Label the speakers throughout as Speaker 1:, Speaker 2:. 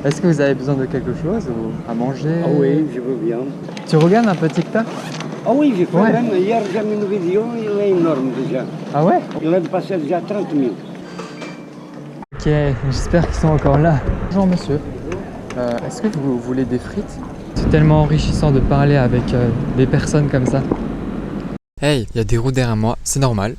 Speaker 1: Est-ce que vous avez besoin de quelque chose ou à manger?
Speaker 2: Ah oui, je veux bien.
Speaker 1: Tu regardes un peu TikTok?
Speaker 2: Ah oui, j'ai fait
Speaker 1: Ouais.
Speaker 2: même, hier j'ai mis une vidéo, il est énorme déjà.
Speaker 1: Ah ouais?
Speaker 2: Il a passé déjà 30 000.
Speaker 1: Ok, j'espère qu'ils sont encore là. Bonjour monsieur. Est-ce que vous voulez des frites? C'est tellement enrichissant de parler avec des personnes comme ça. Hey, il y a des roues derrière moi, c'est normal.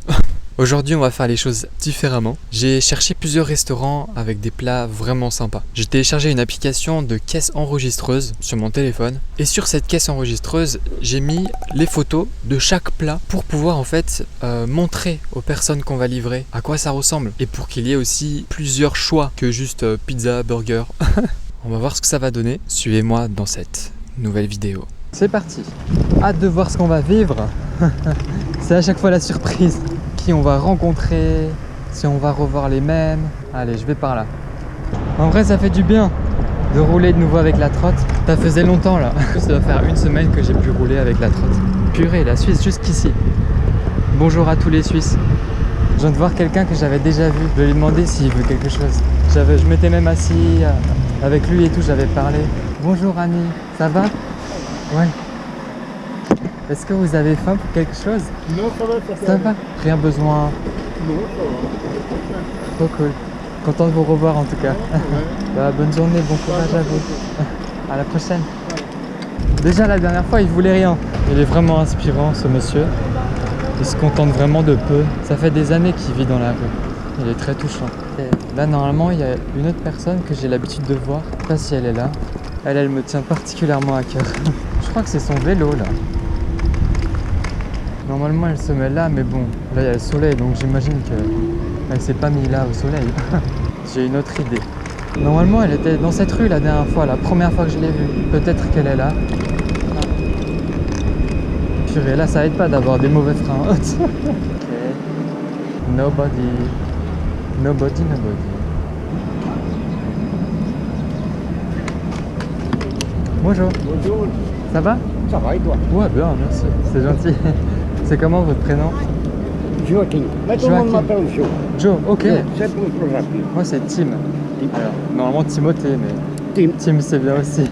Speaker 1: Aujourd'hui, on va faire les choses différemment. J'ai cherché plusieurs restaurants avec des plats vraiment sympas. J'ai téléchargé une application de caisse enregistreuse sur mon téléphone. Et sur cette caisse enregistreuse, j'ai mis les photos de chaque plat pour pouvoir en fait montrer aux personnes qu'on va livrer à quoi ça ressemble. Et pour qu'il y ait aussi plusieurs choix que juste pizza, burger. On va voir ce que ça va donner. Suivez-moi dans cette nouvelle vidéo. C'est parti. Hâte de voir ce qu'on va vivre. C'est à chaque fois la surprise. Qui on va rencontrer, si on va revoir les mêmes. Allez, je vais par là. En vrai, ça fait du bien de rouler de nouveau avec la trotte. Ça faisait longtemps là. Ça doit faire une semaine que j'ai pu rouler avec la trotte. Purée, la Suisse jusqu'ici. Bonjour à tous les Suisses. Je viens de voir quelqu'un que j'avais déjà vu. Je vais lui demander s'il veut quelque chose. Je m'étais même assis avec lui et tout, j'avais parlé. Bonjour Annie, ça va? Ouais. Est-ce que vous avez faim pour quelque chose?
Speaker 2: Non, ça va,
Speaker 1: Ça va? Rien besoin.
Speaker 2: Non, ça va.
Speaker 1: Trop cool. Content de vous revoir en tout cas. Bah, bonne journée, bon courage à vous. À la prochaine. Déjà la dernière fois il voulait rien. Il est vraiment inspirant ce monsieur. Il se contente vraiment de peu. Ça fait des années qu'il vit dans la rue. Il est très touchant. Et là normalement il y a une autre personne que j'ai l'habitude de voir. Je sais pas si elle est là. Elle me tient particulièrement à cœur. Je crois que c'est son vélo là. Normalement elle se met là, mais bon, là il y a le soleil, donc j'imagine qu'elle s'est pas mise là au soleil. J'ai une autre idée. Normalement elle était dans cette rue la dernière fois, la première fois que je l'ai vue. Peut-être qu'elle est là. Purée, là ça aide pas d'avoir des mauvais freins. Okay. Nobody. Nobody. Bonjour.
Speaker 2: Bonjour.
Speaker 1: Ça va?
Speaker 2: Ça va et toi?
Speaker 1: Ouais, bien, merci. C'est gentil. C'est comment votre prénom?
Speaker 2: Joaquin. Mais tout le monde m'appelle Joe.
Speaker 1: Joe, ok.
Speaker 2: C'est plus rapide.
Speaker 1: Moi c'est Tim. Alors, normalement Timothée, mais
Speaker 2: Tim.
Speaker 1: c'est bien aussi.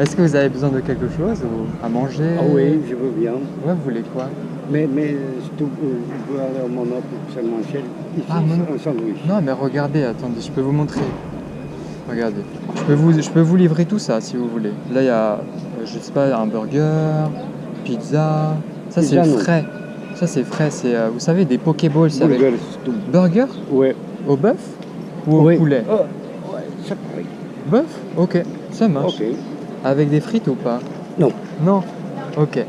Speaker 1: Est-ce que vous avez besoin de quelque chose ou à manger?
Speaker 2: Ah oui, je veux bien.
Speaker 1: Ouais, vous voulez quoi?
Speaker 2: Mais si tu veux aller au Monocle, c'est moins cher. Ici,
Speaker 1: Ah,
Speaker 2: c'est un sandwich.
Speaker 1: Non, mais regardez, attendez, je peux vous montrer. Regardez. Je peux vous livrer tout ça si vous voulez. Là, il y a, je sais pas, un burger, pizza. Ça, c'est frais. Ça, c'est frais. C'est, vous savez, des Pokéballs.
Speaker 2: Burger,
Speaker 1: avec...
Speaker 2: c'est tout.
Speaker 1: Burger?
Speaker 2: Ouais.
Speaker 1: Au bœuf ou au poulet?
Speaker 2: Ouais, c'est pareil.
Speaker 1: Bœuf? Ok, ça marche.
Speaker 2: Ok.
Speaker 1: Avec des frites ou pas?
Speaker 2: Non.
Speaker 1: Non? Ok,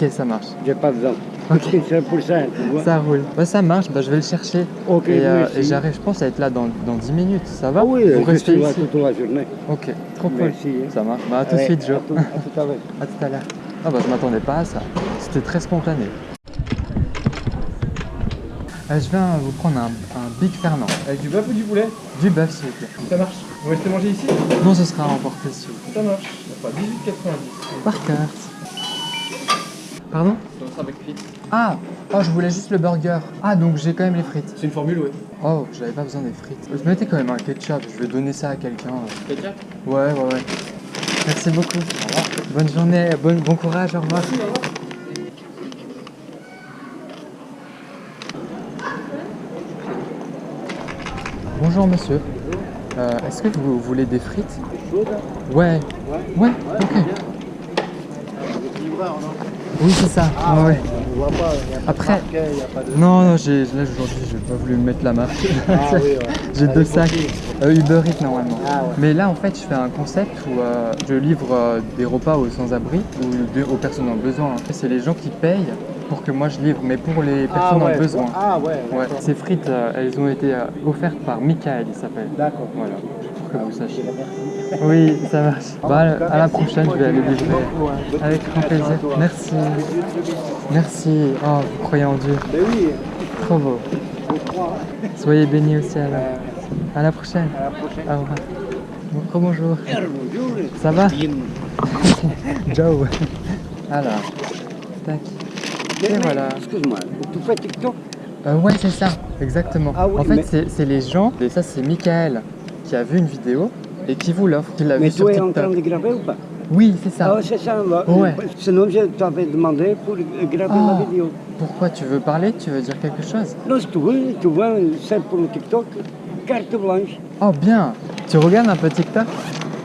Speaker 1: ça marche.
Speaker 2: J'ai pas besoin.
Speaker 1: Ok.
Speaker 2: C'est pour ça, tu vois.
Speaker 1: Ça roule. Bah, ça marche, bah, je vais le chercher.
Speaker 2: Ok,
Speaker 1: et
Speaker 2: merci.
Speaker 1: j'arrive, je pense, à être là dans 10 minutes. Ça va?
Speaker 2: Ah oui,
Speaker 1: vous
Speaker 2: je
Speaker 1: restez
Speaker 2: suis là
Speaker 1: ici?
Speaker 2: toute la journée.
Speaker 1: Ok, trop cool.
Speaker 2: Merci.
Speaker 1: Ça marche. Bah, à tout de
Speaker 2: Allez,
Speaker 1: suite, Joe.
Speaker 2: À tout à l'heure.
Speaker 1: À tout à l'heure. Ah bah je m'attendais pas à ça. C'était très spontané. Je viens vous prendre un Big Fernand.
Speaker 3: Avec du bœuf ou du poulet?
Speaker 1: Du bœuf s'il vous plaît.
Speaker 3: Ça marche. Vous restez manger ici?
Speaker 1: Non, ce sera emporté s'il vous plaît.
Speaker 3: Ça marche. Enfin, 18,90.
Speaker 1: Par carte. Pardon?
Speaker 3: Ça sera avec frites.
Speaker 1: Ah, je voulais juste le burger. Ah, donc j'ai quand même les frites.
Speaker 3: C'est une formule, ouais.
Speaker 1: Oh, j'avais pas besoin des frites. Je mettais quand même un ketchup. Je vais donner ça à quelqu'un.
Speaker 3: Ketchup?
Speaker 1: Ouais. Merci beaucoup. Au revoir. Bonne journée, bon courage, au revoir.
Speaker 3: Merci, au revoir.
Speaker 1: Bonjour monsieur. Est-ce que vous voulez des frites? Ouais. Ouais, ok. Oui, c'est ça. Ouais.
Speaker 2: On voit pas, il y a pas
Speaker 1: Après,
Speaker 2: de marque, il y a pas de...
Speaker 1: non, là aujourd'hui, j'ai pas voulu mettre la marque.
Speaker 2: Ah oui, ouais.
Speaker 1: J'ai deux sacs. Uber Eats normalement.
Speaker 2: Ah ouais.
Speaker 1: Mais là, en fait, je fais un concept où je livre des repas aux sans-abri ou aux personnes en besoin. C'est les gens qui payent pour que moi je livre, mais pour les personnes en besoin.
Speaker 2: Ah ouais,
Speaker 1: Ouais.
Speaker 2: d'accord.
Speaker 1: Ces frites, elles ont été offertes par Michael, il s'appelle.
Speaker 2: D'accord.
Speaker 1: Voilà, pour que vous sachiez.
Speaker 2: Merci.
Speaker 1: Oui, ça marche. Bah, à la prochaine, je vais aller livrer. Avec grand plaisir. Merci. Merci. Oh, vous croyez en Dieu.
Speaker 2: Mais oui,
Speaker 1: Trop beau.
Speaker 2: je crois.
Speaker 1: Soyez bénis aussi alors. À la prochaine.
Speaker 2: À la prochaine.
Speaker 1: Au revoir. Bonjour.
Speaker 2: Bonjour.
Speaker 1: Ça va?
Speaker 2: Tim.
Speaker 1: Joe. Alors. Tac. Et voilà.
Speaker 2: Excuse-moi, tu fais TikTok?
Speaker 1: Ouais, c'est ça. Exactement.
Speaker 2: Ah oui,
Speaker 1: en fait,
Speaker 2: mais-
Speaker 1: c'est les gens. Et ça, c'est Michael qui a vu une vidéo et qui vous l'offre, qui l'a vu
Speaker 2: Mais
Speaker 1: sur
Speaker 2: tu es en
Speaker 1: TikTok.
Speaker 2: train de graver ou pas?
Speaker 1: Oui, c'est ça.
Speaker 2: Ah, c'est ça, là.
Speaker 1: Ouais.
Speaker 2: Sinon, je t'avais demandé pour graver
Speaker 1: Ah.
Speaker 2: la vidéo.
Speaker 1: Pourquoi tu veux parler? Tu veux dire quelque chose?
Speaker 2: Non, si tu vois, c'est pour le TikTok, carte blanche.
Speaker 1: Oh bien. Tu regardes un peu TikTok?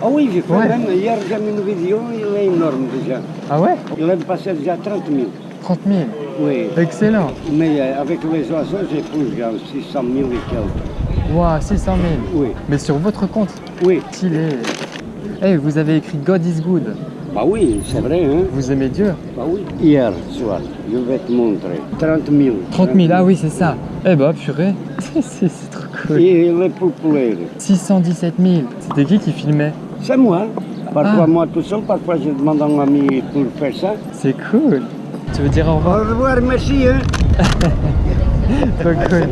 Speaker 2: Ah oui, j'ai fait
Speaker 1: Ouais.
Speaker 2: même, hier j'ai mis une vidéo, il est énorme déjà.
Speaker 1: Ah ouais?
Speaker 2: Il est passé déjà 30 000.
Speaker 1: 30 000.
Speaker 2: Oui.
Speaker 1: Excellent.
Speaker 2: Mais avec les oiseaux, j'ai plus genre 600 000 et quelques.
Speaker 1: Waouh, 600 000.
Speaker 2: Oui.
Speaker 1: Mais sur votre compte?
Speaker 2: Oui.
Speaker 1: Stylé. Eh, vous avez écrit God is good.
Speaker 2: Bah oui, c'est vrai, hein.
Speaker 1: Vous aimez Dieu?
Speaker 2: Bah oui. Hier soir, je vais te montrer. 30 000.
Speaker 1: 30 000, ah oui, c'est ça. Eh bah, purée. c'est trop cool.
Speaker 2: Et il est populaire.
Speaker 1: 617 000. C'était qui filmait?
Speaker 2: C'est moi. Parfois
Speaker 1: Ah.
Speaker 2: moi tout seul, parfois je demande à un ami pour faire ça.
Speaker 1: C'est cool. Tu veux dire au
Speaker 2: Au
Speaker 1: revoir?
Speaker 2: revoir, merci, hein.
Speaker 1: Trop cool.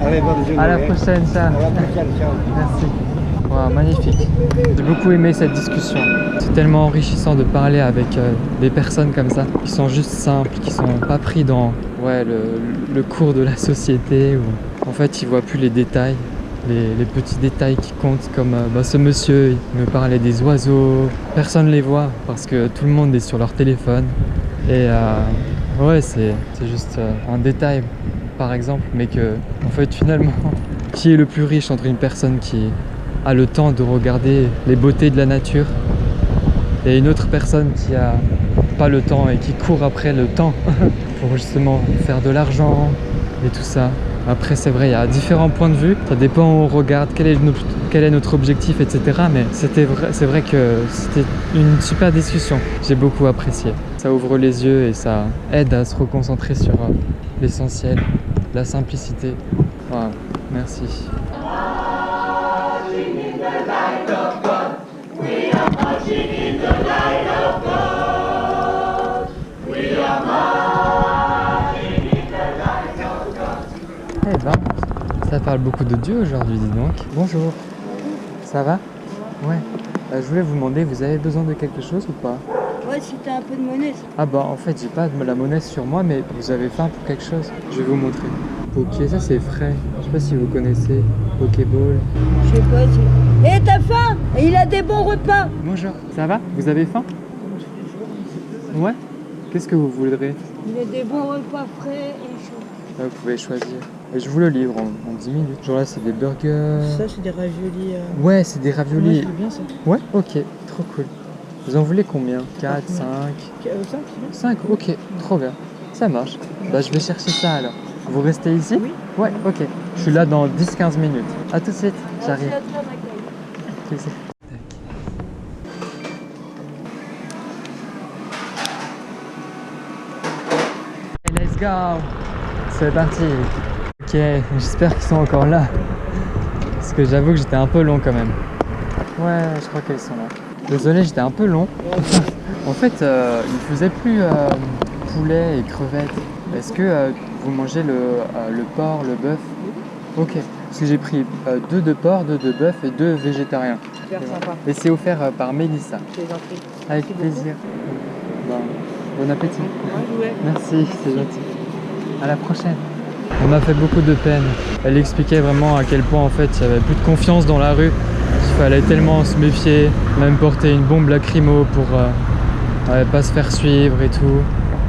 Speaker 2: Allez, bonne journée.
Speaker 1: À la prochaine, ça.
Speaker 2: À la prochaine, ciao.
Speaker 1: Merci. Wow, magnifique. J'ai beaucoup aimé cette discussion. C'est tellement enrichissant de parler avec des personnes comme ça, qui sont juste simples, qui sont pas pris dans le cours de la société, où en fait ils voient plus les détails, les petits détails qui comptent, comme ce monsieur, il me parlait des oiseaux, personne ne les voit parce que tout le monde est sur leur téléphone. Et ouais, c'est juste un détail par exemple, mais que en fait finalement, qui est le plus riche entre une personne qui a le temps de regarder les beautés de la nature et une autre personne qui a pas le temps et qui court après le temps pour justement faire de l'argent et tout ça. Après c'est vrai, il y a différents points de vue, ça dépend où on regarde, quel est notre objectif, etc. Mais c'est vrai que c'était une super discussion, j'ai beaucoup apprécié. Ça ouvre les yeux et ça aide à se reconcentrer sur l'essentiel, la simplicité. Wow, merci. Eh ben, ça parle beaucoup de Dieu aujourd'hui, dis donc. Bonjour. Ça va? Ouais. Je voulais vous demander, vous avez besoin de quelque chose ou pas?
Speaker 4: Ouais, si t'as un peu de monnaie.
Speaker 1: Ah bah en fait j'ai pas de la monnaie sur moi, mais vous avez faim pour quelque chose? Je vais vous montrer. Ok, ça c'est frais. Je sais pas si vous connaissez Pokéball.
Speaker 4: Je sais pas si... Eh, t'as faim? Et il a des bons repas.
Speaker 1: Bonjour. Ça va? Vous avez faim? Ouais. Qu'est-ce que vous voudrez?
Speaker 4: Il a des bons repas frais et chauds.
Speaker 1: Vous pouvez choisir. Et je vous le livre en 10 minutes. Genre là c'est des burgers.
Speaker 4: Ça, c'est des raviolis.
Speaker 1: Ouais, c'est des
Speaker 4: Moi,
Speaker 1: raviolis.
Speaker 4: je veux bien ça.
Speaker 1: Ouais, ok, trop cool. Vous en voulez combien? 4, 5?
Speaker 4: 5,
Speaker 1: 5, ok, trop bien. Ça marche. Bah je vais chercher ça alors. Vous restez ici?
Speaker 4: Oui.
Speaker 1: Ouais, ok. Je suis là dans 10-15 minutes. À tout de suite, j'arrive. Plaisir. Let's go. C'est parti. Ok, j'espère qu'ils sont encore là. Parce que j'avoue que j'étais un peu long quand même. Ouais, je crois qu'elles sont là. Désolé, j'étais un peu long. En fait, il faisait plus poulet et crevettes. Est-ce que vous mangez le porc, le bœuf? Ok. Parce que j'ai pris 2 de porc, 2 de bœuf et 2 végétariens.
Speaker 4: Super sympa.
Speaker 1: Et c'est offert par Mélissa.
Speaker 4: C'est gentil.
Speaker 1: Avec
Speaker 4: Merci
Speaker 1: plaisir. Ben, bon appétit.
Speaker 4: Ouais.
Speaker 1: Merci, c'est gentil. À la prochaine. Elle m'a fait beaucoup de peine. Elle expliquait vraiment à quel point en fait il n'y avait plus de confiance dans la rue. Il fallait tellement se méfier, même porter une bombe lacrymo pour pas se faire suivre et tout.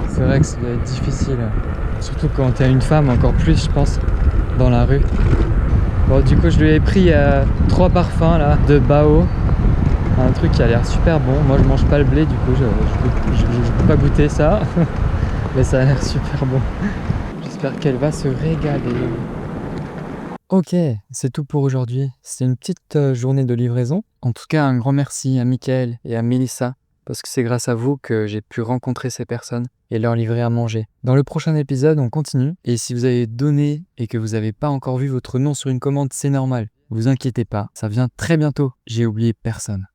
Speaker 1: C'est vrai que ça doit être difficile. Surtout quand t'es une femme, encore plus je pense, dans la rue. Bon du coup je lui ai pris 3 parfums là, de Bao. Un truc qui a l'air super bon. Moi je mange pas le blé du coup je peux pas goûter ça. Mais ça a l'air super bon. J'espère qu'elle va se régaler. Ok, c'est tout pour aujourd'hui. C'est une petite journée de livraison. En tout cas, un grand merci à Mickaël et à Mélissa, parce que c'est grâce à vous que j'ai pu rencontrer ces personnes et leur livrer à manger. Dans le prochain épisode, on continue. Et si vous avez donné et que vous n'avez pas encore vu votre nom sur une commande, c'est normal. Vous inquiétez pas, ça vient très bientôt. J'ai oublié personne.